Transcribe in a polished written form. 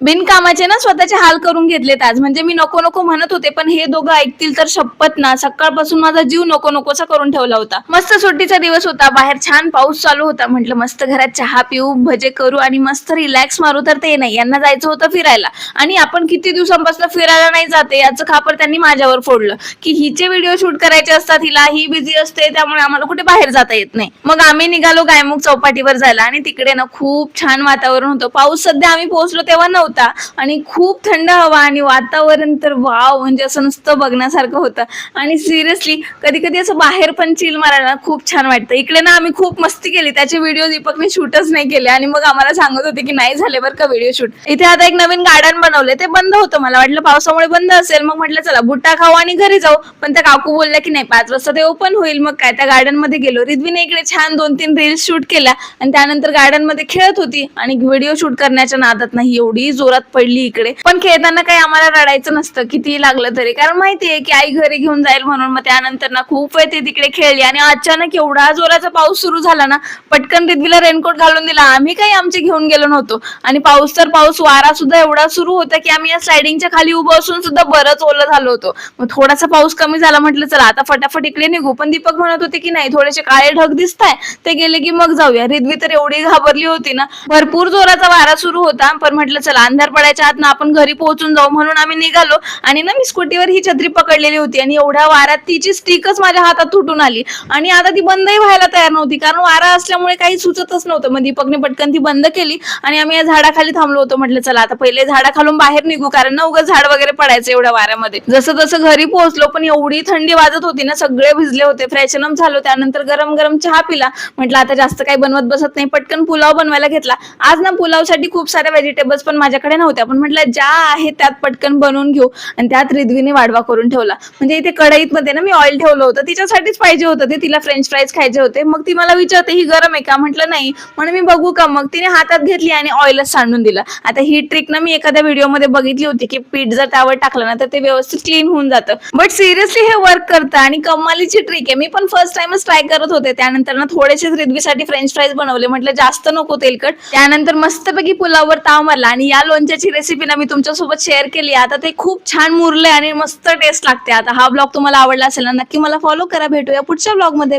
बिनकामाचे ना स्वतःचे हाल करून घेतलेत आज. म्हणजे मी नको नको म्हणत होते, पण हे दोघं ऐकतील तर शपथ ना, सकाळपासून माझा जीव नको नकोसा करून ठेवला होता. मस्त सुट्टीचा दिवस होता, बाहेर छान पाऊस चालू होता. म्हटलं मस्त घरात चहा पिऊ, भजे करू आणि मस्त रिलॅक्स मारू. तर ते नाही, यांना जायचं होतं फिरायला आणि आपण किती दिवसांपासून फिरायला नाही जाते याचं खापर त्यांनी माझ्यावर फोडलं, की हिचे व्हिडिओ शूट करायचे असतात, हिला ही बिझी असते, त्यामुळे आम्हाला कुठे बाहेर जाता येत नाही. मग आम्ही निघालो गायमुख चौपाटीवर जायला आणि तिकडे ना खूप छान वातावरण होतं. पाऊस सध्या आम्ही पोहोचलो तेव्हा नव्हता आणि खूप थंड हवा आणि वातावरण तर वाव, म्हणजे असं नुसतं बघण्यासारखं होतं. आणि सिरियसली कधी कधी असं बाहेर पण चिल मारायला खूप छान वाटतं. इकडे ना आम्ही खूप मस्ती केली, त्याचे व्हिडिओ दीपकने शूटच नाही केले आणि मग आम्हाला सांगत होते की नाही झाले बरं का व्हिडिओ शूट. इथे आता एक नवीन गार्डन बनवले, ते बंद होतं, मला वाटलं पावसामुळे बंद असेल. मग म्हटलं चला बुट्टा खाऊ आणि घरी जाऊ, पण त्या काकू बोलल्या की नाही 5 वाजता ते ओपन होईल. मग काय त्या गार्डन मध्ये गेलो. रिद्वीने इकडे छान 2-3 रील्स शूट केल्या आणि त्यानंतर गार्डन मध्ये खेळत होती आणि व्हिडिओ शूट करण्याच्या नादात नाही एवढी जोरात पडली इकडे. पण खेळताना काही आम्हाला रडायचं नसतं किती लागलं तरी, कारण माहितीये की आई घरी घेऊन जाईल म्हणून. मग त्यानंतर ना खूप वेळ ते तिकडे खेळली आणि अचानक एवढा जोराचा पाऊस सुरू झाला ना, पटकन रिद्वीला रेनकोट घालून दिला. आम्ही काही आमचे घेऊन गेलो नव्हतो आणि पाऊस तर पाऊस, वारा सुद्धा एवढा सुरू होता की आम्ही या स्लायडिंगच्या खाली उभं असून सुद्धा बरंच ओलं झालो होतो. मग थोडासा पाऊस कमी झाला, म्हटलं चला आता फटाफट इकडे निघू. पण दीपक म्हणत होते की नाही थोडेसे काळे ढग दिसताय, ते गेले की मग जाऊया. रिद्वी तर एवढी घाबरली होती ना, भरपूर जोराचा वारा सुरू होता. पण म्हटलं चला अंधार पडायच्या आत ना आपण घरी पोहोचून जाऊ, म्हणून आम्ही निघालो. आणि ना मी स्कूटीवर ही छत्री पकडलेली होती आणि एवढ्या वाऱ्यात तिची स्टिकच माझ्या हातात तुटून आली आणि आता ती बंदही व्हायला तयार नव्हती, कारण वारा असल्यामुळे काही सुचतच नव्हतं. मग दीपकने पटकन ती बंद केली आणि आम्ही या झाडाखाली थांबलो होतो. म्हटलं चला आता पहिले झाडाखालून बाहेर निघू, कारण ना उगाच झाड वगैरे पडायचं एवढ्या वाऱ्यामध्ये. जसं जसं घरी पोहोचलो, पण एवढी थंडी वाजत होती ना, सगळे भिजले होते. फ्रेशनअप झालो, त्यानंतर गरम गरम चहा पिला. म्हटलं आता जास्त काही बनवत बसत नाही, पटकन पुलाव बनवायला घेतला. आज ना पुलावसाठी खूप साऱ्या व्हेजिटेबल्स पण माझ्याकडे नव्हत्या, पण म्हटलं ज्या आहे त्यात पटकन बनवून घेऊ. आणि त्यात रिद्वीने वाढवा करून ठेवला. म्हणजे इथे कढईत मध्ये ना मी ऑइल ठेवलं होतं, तिच्यासाठीच पाहिजे होतं ते, तिला फ्रेंच फ्राईज खायचे होते. मग ती मला विचारते ही गरम आहे का, म्हटलं नाही. म्हणून मी बघू का, मग तिने हातात घेतली आणि ऑइलच सांडून दिलं. आता ही ट्रिक ना मी एखाद्या व्हिडिओ मध्ये बघितली होती की पीठ जर त्यावर टाकलं ना तर ते व्यवस्थित क्लीन होऊन जातं. बट सिरियसली हे वर्क करतं आणि कमालीची ट्रिक आहे. मी पण फर्स्ट टाइमच ट्राय करत होते. त्यानंतर ना थोडेसे रिद्वीसाठी फ्रेंच फ्राईज बनवले, म्हटलं जास्त नको तेलकट. त्यानंतर मस्तपैकी पुलाववर ताव मारला आणि या लोणच्याची रेसिपी ना मी तुमच्यासोबत शेअर केली. आता ते खूप छान मुरले आणि मस्त टेस्ट लागते. आता हा ब्लॉग तुम्हाला आवडला असेल ना, नक्की मला फॉलो करा. भेटूया पुढच्या ब्लॉग मध्ये.